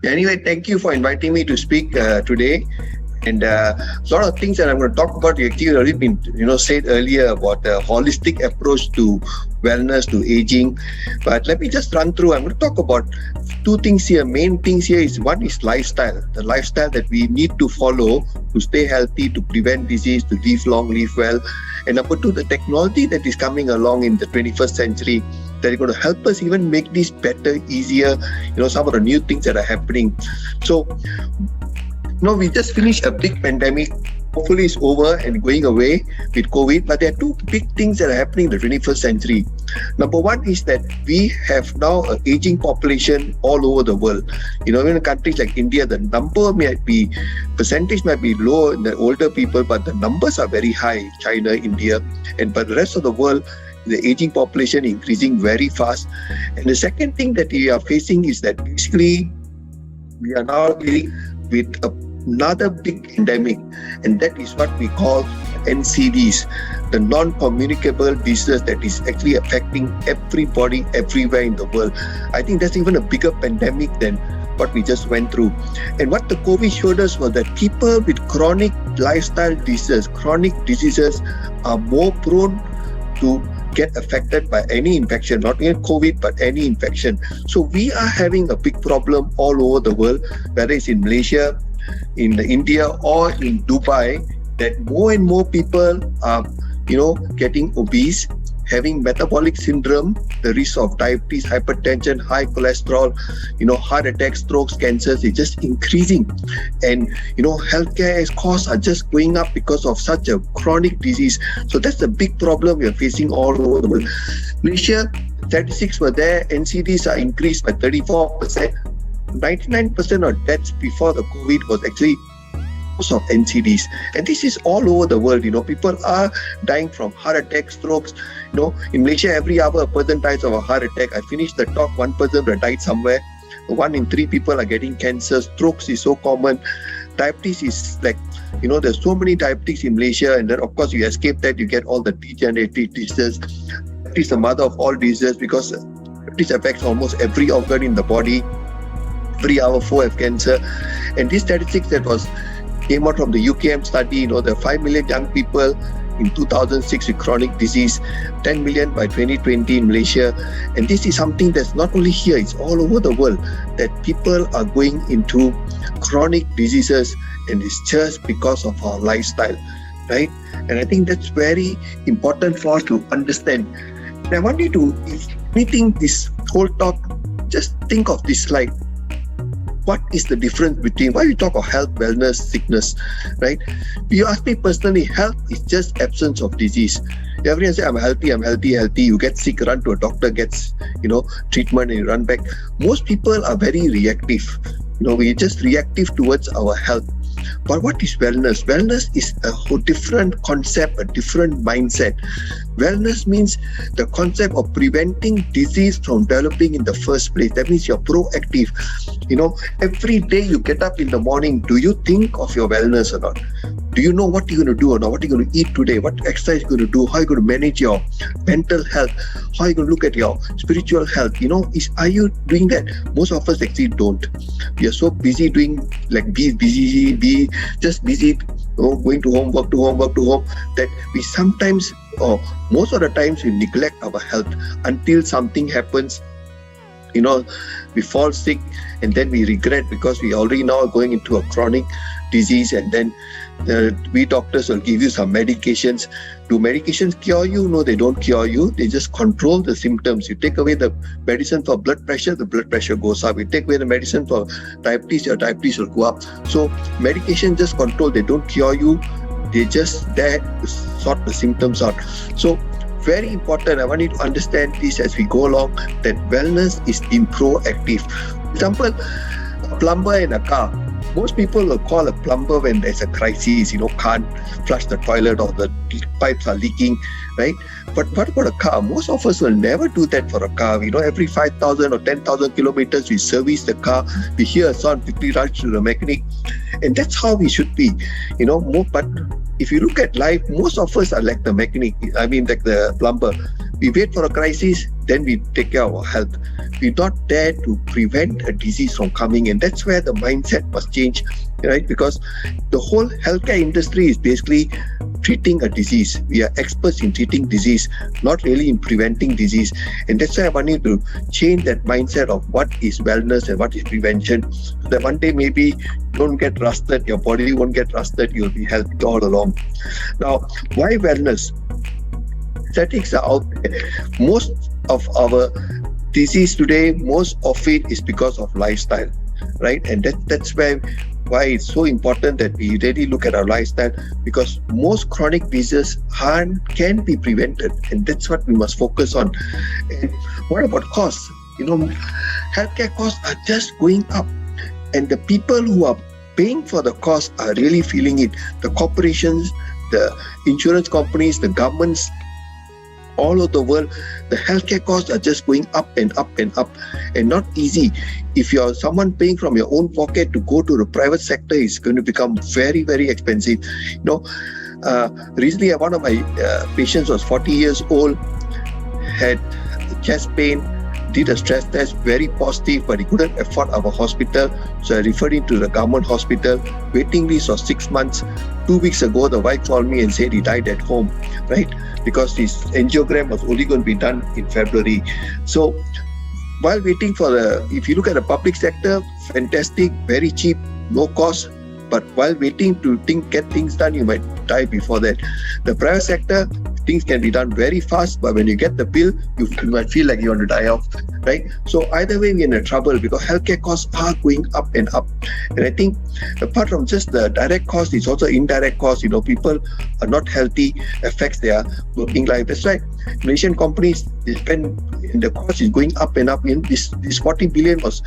Anyway, thank you for inviting me to speak today. And a lot of things that I'm going to talk about, you actually already been, said earlier about the holistic approach to wellness, to aging. But let me just run through. I'm going to talk about two things here. Main things here is one is lifestyle, the lifestyle that we need to follow to stay healthy, to prevent disease, to live long, live well. And number two, the technology that is coming along in the 21st century that are going to help us even make this better, easier, some of the new things that are happening. So, we just finished a big pandemic. Hopefully it's over and going away with COVID. But there are two big things that are happening in the 21st century. Number one is that we have now an aging population all over the world. In countries like India, the percentage might be low in the older people, but the numbers are very high. China, India, and but the rest of the world, the aging population increasing very fast. And the second thing that we are facing is that basically we are now dealing with another big endemic, and that is what we call NCDs, the non-communicable disease that is actually affecting everybody everywhere in the world. I think that's even a bigger pandemic than what we just went through. And what the COVID showed us was that people with chronic lifestyle diseases, chronic diseases, are more prone to get affected by any infection, not even COVID, but any infection. So we are having a big problem all over the world, whether it's in Malaysia, in India, or in Dubai, that more and more people are, getting obese, having metabolic syndrome, the risk of diabetes, hypertension, high cholesterol, heart attacks, strokes, cancers is just increasing. And, healthcare costs are just going up because of such a chronic disease. So that's the big problem we are facing all over the world. Malaysia, statistics were there, NCDs are increased by 34%. 99% of deaths before the COVID was actually because of NCDs. And this is all over the world. People are dying from heart attacks, strokes. In Malaysia, every hour a person dies of a heart attack. I finished the talk, one person died somewhere. 1 in 3 people are getting cancer. Strokes is so common. Diabetes is like, there's so many diabetes in Malaysia, and then of course you escape that, you get all the degenerative diseases. Diabetes is the mother of all diseases because diabetes affects almost every organ in the body. Every hour 4 have cancer. And these statistics that came out from the UKM study, there are 5 million young people in 2006 with chronic disease, 10 million by 2020 in Malaysia. And this is something that's not only here, it's all over the world, that people are going into chronic diseases, and it's just because of our lifestyle, right? And I think that's very important for us to understand. And I want you to, if anything, this whole talk, just think of this slide. What is the difference between, why we talk of health, wellness, sickness, right? If you ask me personally, health is just absence of disease. Everyone say, I'm healthy. You get sick, run to a doctor, gets, treatment, and you run back. Most people are very reactive. We're just reactive towards our health. But what is wellness? Wellness is a whole different concept, a different mindset. Wellness means the concept of preventing disease from developing in the first place. That means you're proactive. Every day you get up in the morning, do you think of your wellness or not? Do you know what you're going to do or not? What you're going to eat today? What exercise you're going to do? How you're going to manage your mental health? How you're going to look at your spiritual health? Are you doing that? Most of us actually don't. We are so busy doing, be just busy, going to home, work to home, that we sometimes, or most of the times, we neglect our health until something happens. We fall sick, and then we regret because we already now are going into a chronic disease, and then we doctors will give you some medications. Do medications cure you? No, they don't cure you. They just control the symptoms. You take away the medicine for blood pressure, the blood pressure goes up. You take away the medicine for diabetes, your diabetes will go up. So medication just control. They don't cure you. They're just there to sort the symptoms out. So very important, I want you to understand this as we go along, that wellness is being proactive. For example, a plumber in a car. Most people will call a plumber when there's a crisis, can't flush the toilet or the pipes are leaking, right? But what about a car? Most of us will never do that for a car. Every 5,000 or 10,000 kilometers, we service the car, we hear a sound, quickly rush to the mechanic. And that's how we should be, But if you look at life, most of us are like the mechanic, like the plumber. We wait for a crisis, then we take care of our health. We're not there to prevent a disease from coming, and that's where the mindset must change, right? Because the whole healthcare industry is basically treating a disease. We are experts in treating disease, not really in preventing disease. And that's why I want you to change that mindset of what is wellness and what is prevention, so that one day maybe you don't get rusted, your body won't get rusted, you'll be healthy all along. Now, why wellness? Statistics are out there. Most of our disease today, most of it is because of lifestyle, right? And that's why it's so important that we really look at our lifestyle, because most chronic diseases can be prevented, and that's what we must focus on. And what about costs? Healthcare costs are just going up, and the people who are paying for the cost are really feeling it. The corporations, the insurance companies, the governments, all over the world, the healthcare costs are just going up and up and up, and not easy. If you're someone paying from your own pocket to go to the private sector, it's going to become very, very expensive. Recently, one of my patients was 40 years old, had chest pain, did a stress test, very positive, but he couldn't afford our hospital, so I referred him to the government hospital. Waiting list was 6 months. 2 weeks ago, the wife called me and said he died at home, right? Because his angiogram was only going to be done in February. So while waiting if you look at the public sector, fantastic, very cheap, no cost. But while waiting to get things done, you might die before that. The private sector, things can be done very fast, but when you get the bill, you might feel like you want to die off, right? So either way, we're in trouble, because healthcare costs are going up and up. And I think apart from just the direct cost, it's also indirect cost. People are not healthy, affects their working life. That's right. Malaysian companies, they spend, and the cost is going up and up. This 40 billion was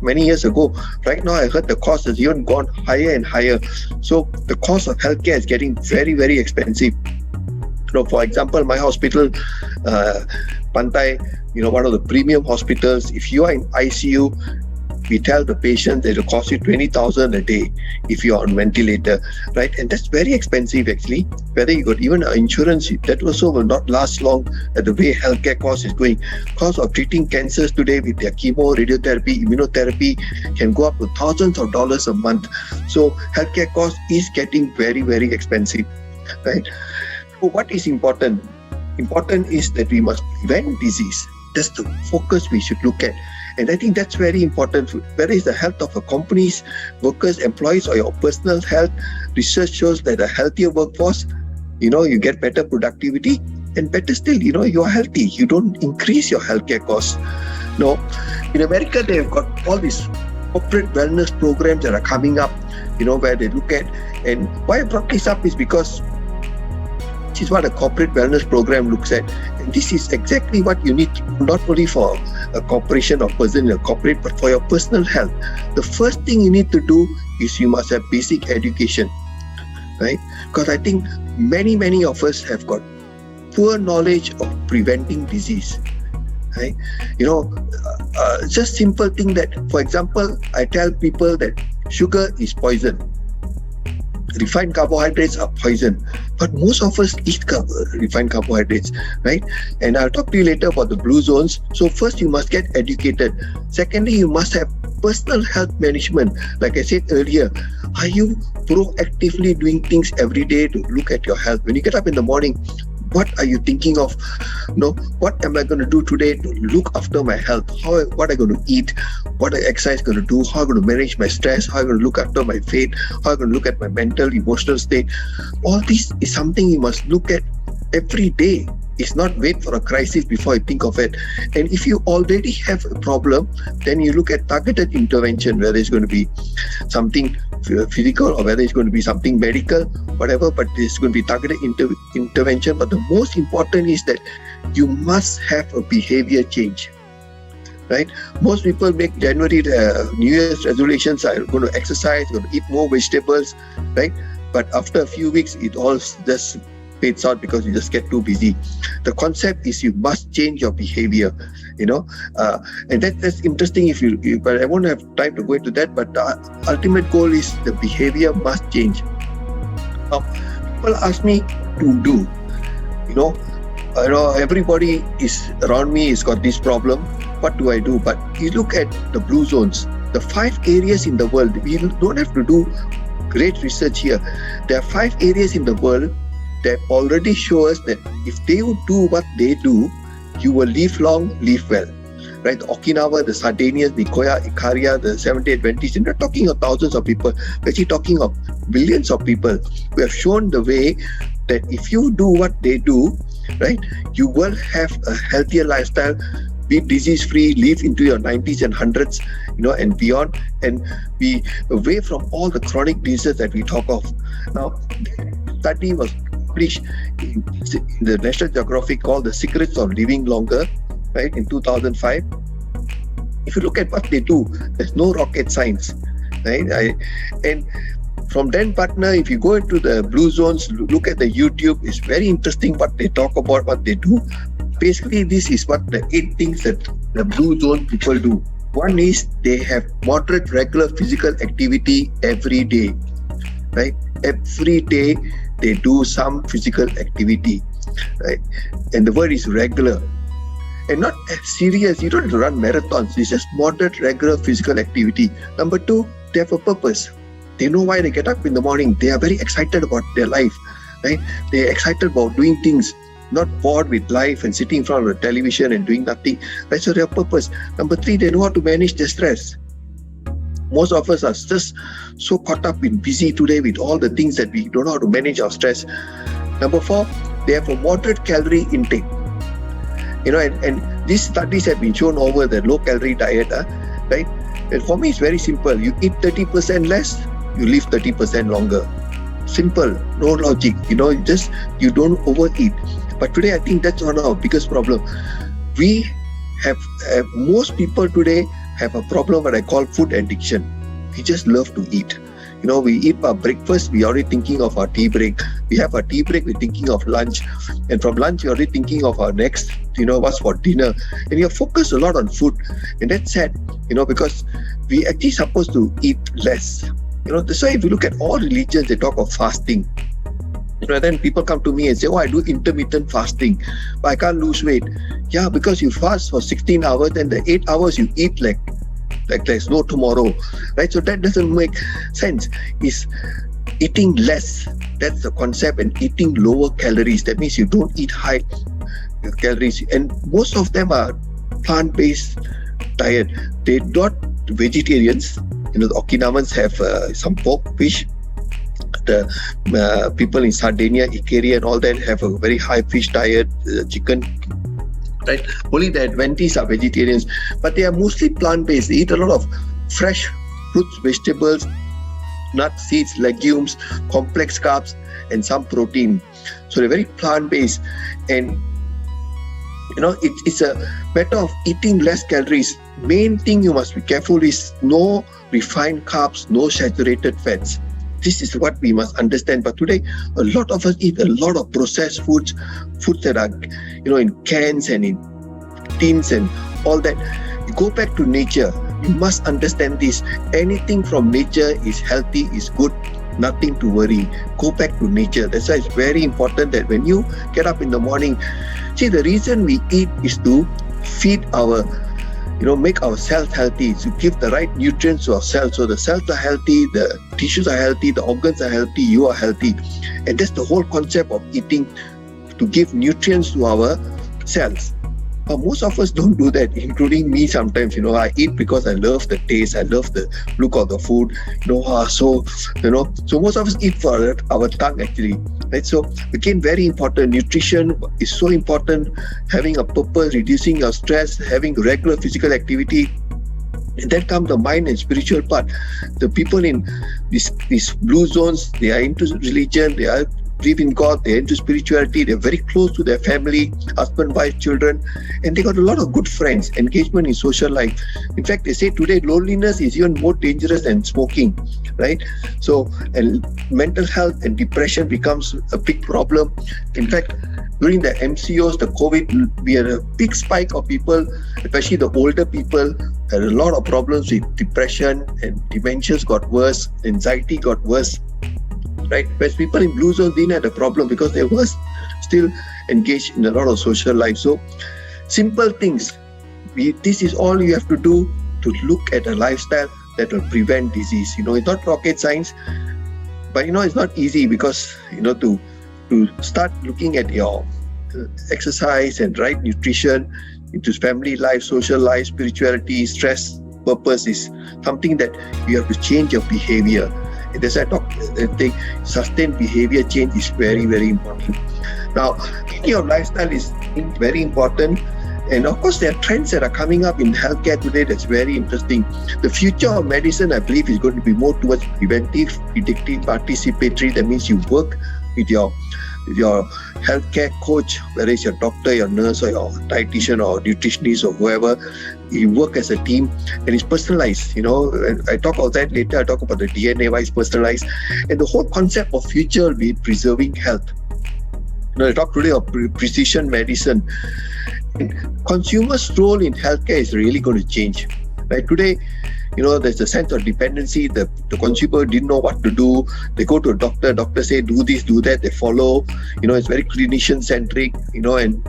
many years ago. Right now, I heard the cost has even gone higher and higher. So the cost of healthcare is getting very, very expensive. For example, my hospital, Pantai, one of the premium hospitals, if you are in ICU, we tell the patient that it will cost you 20,000 a day if you are on ventilator, right? And that's very expensive, actually. Whether you got even an insurance, that also will not last long at the way healthcare cost is going. Cost of treating cancers today with their chemo, radiotherapy, immunotherapy can go up to thousands of dollars a month. So healthcare cost is getting very, very expensive, right? So what is important? Important is that we must prevent disease. That's the focus we should look at. And I think that's very important. Whether it's the health of a company's workers, employees, or your personal health, research shows that a healthier workforce, you get better productivity, and better still, you are healthy. You don't increase your healthcare costs. No, in America, they've got all these corporate wellness programs that are coming up, where they look at, and why I brought this up is because this is what a corporate wellness program looks at. And this is exactly what you need to do, not only for a corporation or person in a corporate, but for your personal health. The first thing you need to do is you must have basic education, right? Because I think many of us have got poor knowledge of preventing disease, right? Just simple thing that, for example, I tell people that sugar is poison. Refined carbohydrates are poison, but most of us eat refined carbohydrates, right? And I'll talk to you later about the blue zones. So first, you must get educated. Secondly, you must have personal health management. Like I said earlier, are you proactively doing things every day to look at your health? When you get up in the morning, what are you thinking of? What am I going to do today to look after my health? What am I going to eat? What exercise going to do? How I'm going to manage my stress? How I'm going to look after my faith? How I'm going to look at my mental, emotional state? All this is something you must look at every day. It's not wait for a crisis before you think of it. And if you already have a problem, then you look at targeted intervention, whether it's going to be something physical or whether it's going to be something medical, whatever, but it's going to be targeted intervention. But the most important is that you must have a behavior change, right? Most people make January New Year's resolutions, are going to exercise, going to eat more vegetables, right? But after a few weeks, it all just fades out because you just get too busy. The concept is you must change your behavior, and that's interesting but I won't have time to go into that, but the ultimate goal is the behavior must change. Now, people ask me to do, everybody is around me has got this problem. What do I do? But you look at the blue zones, the 5 areas in the world. We don't have to do great research here. There are 5 areas in the world that already show us that if they would do what they do, you will live long, live well. Right? Okinawa, the Sardinians, the Koya, Ikaria, the Seventh-day Adventists, we're not talking of thousands of people, we're actually talking of billions of people. We have shown the way that if you do what they do, right, you will have a healthier lifestyle, be disease-free, live into your 90s and 100s, and beyond, and be away from all the chronic diseases that we talk of. Now, that study was published in the National Geographic called The Secrets of Living Longer, right, in 2005. If you look at what they do, there's no rocket science, right? And from then, partner, if you go into the blue zones, look at the YouTube, it's very interesting what they talk about, what they do. Basically, this is what the 8 things that the blue zone people do. One is they have moderate, regular physical activity every day, right? Every day they do some physical activity, right? And the word is regular. And not serious, you don't have to run marathons, it's just moderate, regular physical activity. Number 2, they have a purpose. They know why they get up in the morning. They are very excited about their life, right? They are excited about doing things, not bored with life and sitting in front of the television and doing nothing, right? So they have purpose. Number 3, they know how to manage their stress. Most of us are just so caught up in busy today with all the things that we don't know how to manage our stress. Number 4, they have a moderate calorie intake. And these studies have been shown over the low-calorie diet, right? And for me, it's very simple. You eat 30% less, you live 30% longer. Simple, no logic. You don't overeat. But today, I think that's one of our biggest problem. We have most people today have a problem what I call food addiction. We just love to eat. We eat our breakfast, we're already thinking of our tea break. We have our tea break, we're thinking of lunch. And from lunch, we're already thinking of our next, what's for dinner. And you're focused a lot on food. And that's sad, because we actually supposed to eat less. That's why if you look at all religions, they talk of fasting. Then people come to me and say, I do intermittent fasting, but I can't lose weight. Yeah, because you fast for 16 hours and the 8 hours you eat like there's no tomorrow, right? So that doesn't make sense. Is eating less, that's the concept, and eating lower calories. That means you don't eat high calories, and most of them are plant-based diet. They're not vegetarians. The Okinawans have some pork, fish. The people in Sardinia, Ikaria and all that have a very high fish diet, chicken. Right? Only the Adventists are vegetarians, but they are mostly plant-based. They eat a lot of fresh fruits, vegetables, nuts, seeds, legumes, complex carbs, and some protein. So they're very plant-based. And it's a matter of eating less calories. Main thing you must be careful is no refined carbs, no saturated fats. This is what we must understand. But today, a lot of us eat a lot of processed foods that are, in cans and in tins and all that. You go back to nature. You must understand this. Anything from nature is healthy, is good, nothing to worry. Go back to nature. That's why it's very important that when you get up in the morning, see, the reason we eat is to feed our make our cells healthy, to give the right nutrients to our cells. So the cells are healthy, the tissues are healthy, the organs are healthy, you are healthy. And that's the whole concept of eating, to give nutrients to our cells. But most of us don't do that, including me sometimes. I eat because I love the taste, I love the look of the food. So most of us eat for our tongue actually. Right? So again, very important. Nutrition is so important. Having a purpose, reducing your stress, having regular physical activity. And then comes the mind and spiritual part. The people in these blue zones, they are into religion, they are believe in God, they're into spirituality, they're very close to their family, husband, wife, children, and they got a lot of good friends, engagement in social life. In fact, they say today loneliness is even more dangerous than smoking, right? So, and mental health and depression becomes a big problem. In fact, during the MCOs, the COVID, we had a big spike of people, especially the older people, had a lot of problems with depression, and dementias got worse, anxiety got worse. Right, whereas people in blue zone didn't have a problem because there was still engaged in a lot of social life. So simple things. This is all you have to do to look at a lifestyle that will prevent disease. It's not rocket science, but it's not easy because to start looking at your exercise and right nutrition into family life, social life, spirituality, stress, purpose is something that you have to change your behavior. And as I think sustained behavior change is very, very important. Now, your lifestyle is very important. And of course, there are trends that are coming up in healthcare today that's very interesting. The future of medicine, I believe, is going to be more towards preventive, predictive, participatory. That means you work with your healthcare coach, whether it's your doctor, your nurse, or your dietitian or nutritionist or whoever. You work as a team and it's personalized. And I talk about that later. I talk about the DNA-wise personalized. And the whole concept of future will be preserving health. I talk today of precision medicine. And consumers' role in healthcare is really going to change. Right today, there's a sense of dependency. The consumer didn't know what to do. They go to a doctor say, do this, do that. They follow. It's very clinician-centric, and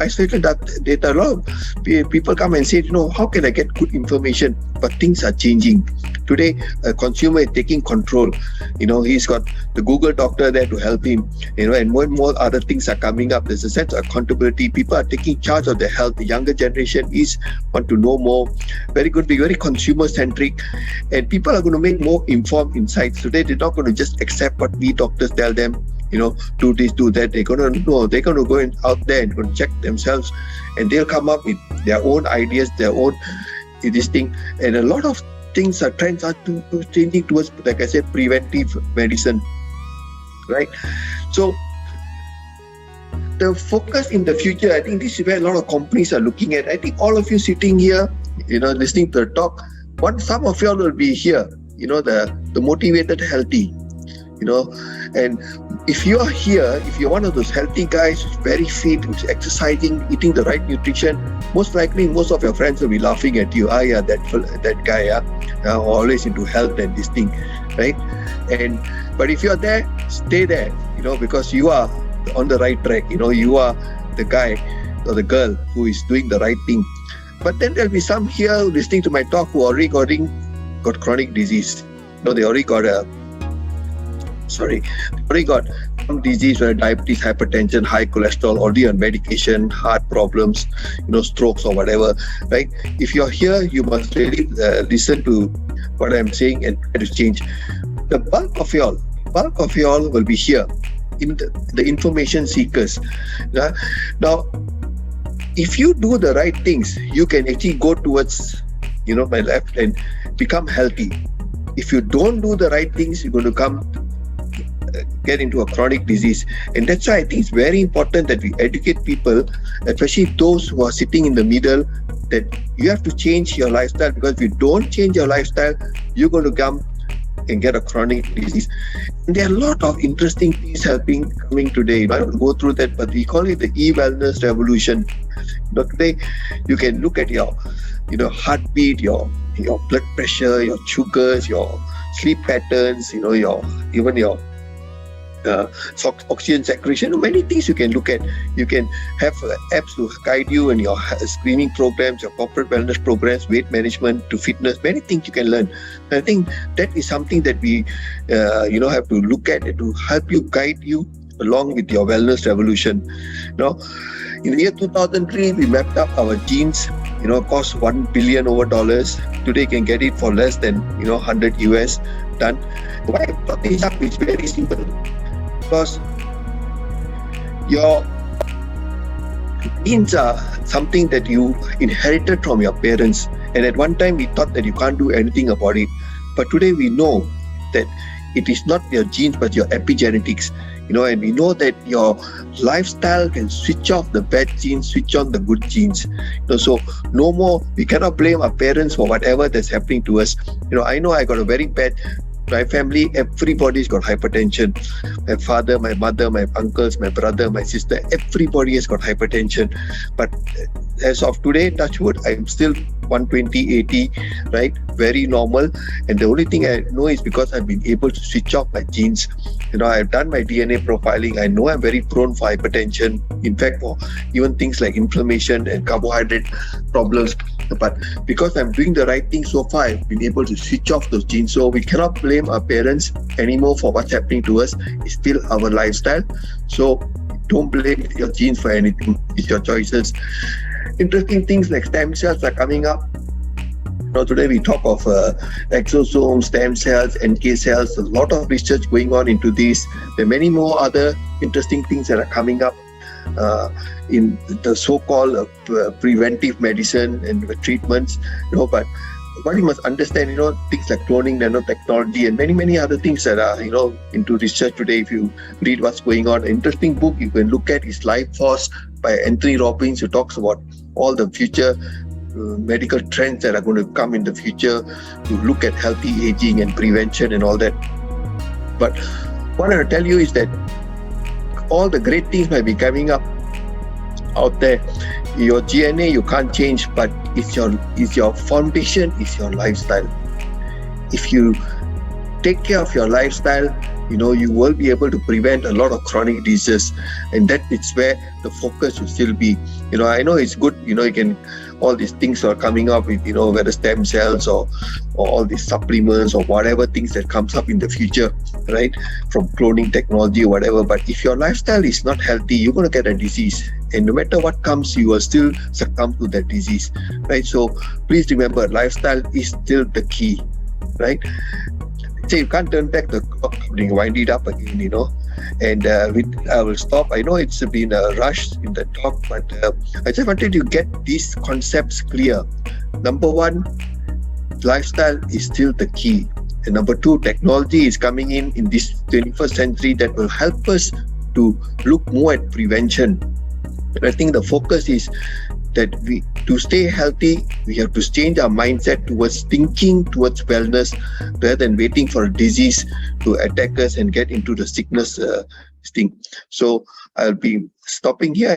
isolated data. A lot of people come and say, how can I get good information? But things are changing. Today, a consumer is taking control. He's got the Google doctor there to help him, and more and more other things are coming up. There's a sense of accountability. People are taking charge of their health. The younger generation want to know more. Very good, be very consumer-centric, and people are going to make more informed insights. Today, they're not going to just accept what we doctors tell them. Do this, do that. They're going to know. They're going to go out there and going to check themselves, and they'll come up with their own ideas, their own this thing. And a lot of things trends are changing towards, like I said, preventive medicine, right? So the focus in the future, I think this is where a lot of companies are looking at. I think all of you sitting here, listening to the talk, some of you all will be here, the motivated, healthy, and if you are here, if you're one of those healthy guys who's very fit, who's exercising, eating the right nutrition, most likely most of your friends will be laughing at you. Yeah, that guy, always into health and this thing, right? But if you're there, stay there, because you are on the right track. You are the guy or the girl who is doing the right thing. But then there'll be some here listening to my talk who already got chronic disease. They already got some disease, whether diabetes, hypertension, high cholesterol, already on medication, heart problems, strokes or whatever, right? If you're here, you must really listen to what I'm saying and try to change. The bulk of y'all will be here in the information seekers. Now, if you do the right things, you can actually go towards, my left and become healthy. If you don't do the right things, you're going to get into a chronic disease. And that's why I think it's very important that we educate people, especially those who are sitting in the middle, that you have to change your lifestyle, because if you don't change your lifestyle, you're going to come and get a chronic disease. And there are a lot of interesting things coming today. I don't go through that, but we call it the e-wellness revolution. Today, you can look at your heartbeat, your blood pressure, your sugars, your sleep patterns, your oxygen secretion, many things you can look at. You can have apps to guide you in your screening programs, your corporate wellness programs, weight management to fitness, many things you can learn. And I think that is something that we have to look at and to help you, guide you along with your wellness revolution. In the year 2003, we mapped up our genes, cost $1 billion over dollars. Today you can get it for less than 100 US done. Why I brought this up is very simple. Because your genes are something that you inherited from your parents, and at one time we thought that you can't do anything about it. But today we know that it is not your genes but your epigenetics, and we know that your lifestyle can switch off the bad genes, switch on the good genes. So no more, we cannot blame our parents for whatever that's happening to us. I know I got a very bad My family, everybody's got hypertension. My father, my mother, my uncles, my brother, my sister, everybody has got hypertension. But as of today, touch wood, I'm still 120, 80, right? Very normal. And the only thing I know is because I've been able to switch off my genes. I've done my DNA profiling. I know I'm very prone for hypertension. In fact, for even things like inflammation and carbohydrate problems. But because I'm doing the right thing so far, I've been able to switch off those genes. So we cannot blame our parents anymore for what's happening to us. It's still our lifestyle. So don't blame your genes for anything. It's your choices. Interesting things like stem cells are coming up. Today we talk of exosomes, stem cells, NK cells. A lot of research going on into this. There are many more other interesting things that are coming up in the so-called preventive medicine and treatments. But what you must understand, things like cloning, nanotechnology, and many other things that are into research today. If you read what's going on, an interesting book you can look at is Life Force by Anthony Robbins, who talks about all the future medical trends that are going to come in the future to look at healthy aging and prevention and all that. But what I want to tell you is that all the great things might be coming up out there. Your DNA you can't change, but it's your foundation, is your lifestyle. If you take care of your lifestyle, you will be able to prevent a lot of chronic diseases, and that is where the focus will still be. I know it's good, you can, all these things are coming up with, whether stem cells or all these supplements or whatever things that comes up in the future, right? From cloning technology or whatever. But if your lifestyle is not healthy, you're going to get a disease. And no matter what comes, you will still succumb to that disease, right? So please remember, lifestyle is still the key, right? So you can't turn back the clock, wind it up again, And I will stop. I know it's been a rush in the talk, but I just wanted to get these concepts clear. Number one, lifestyle is still the key. And number two, technology is coming in this 21st century that will help us to look more at prevention. And I think the focus is that to stay healthy, we have to change our mindset towards thinking towards wellness rather than waiting for a disease to attack us and get into the sickness thing. So I'll be stopping here.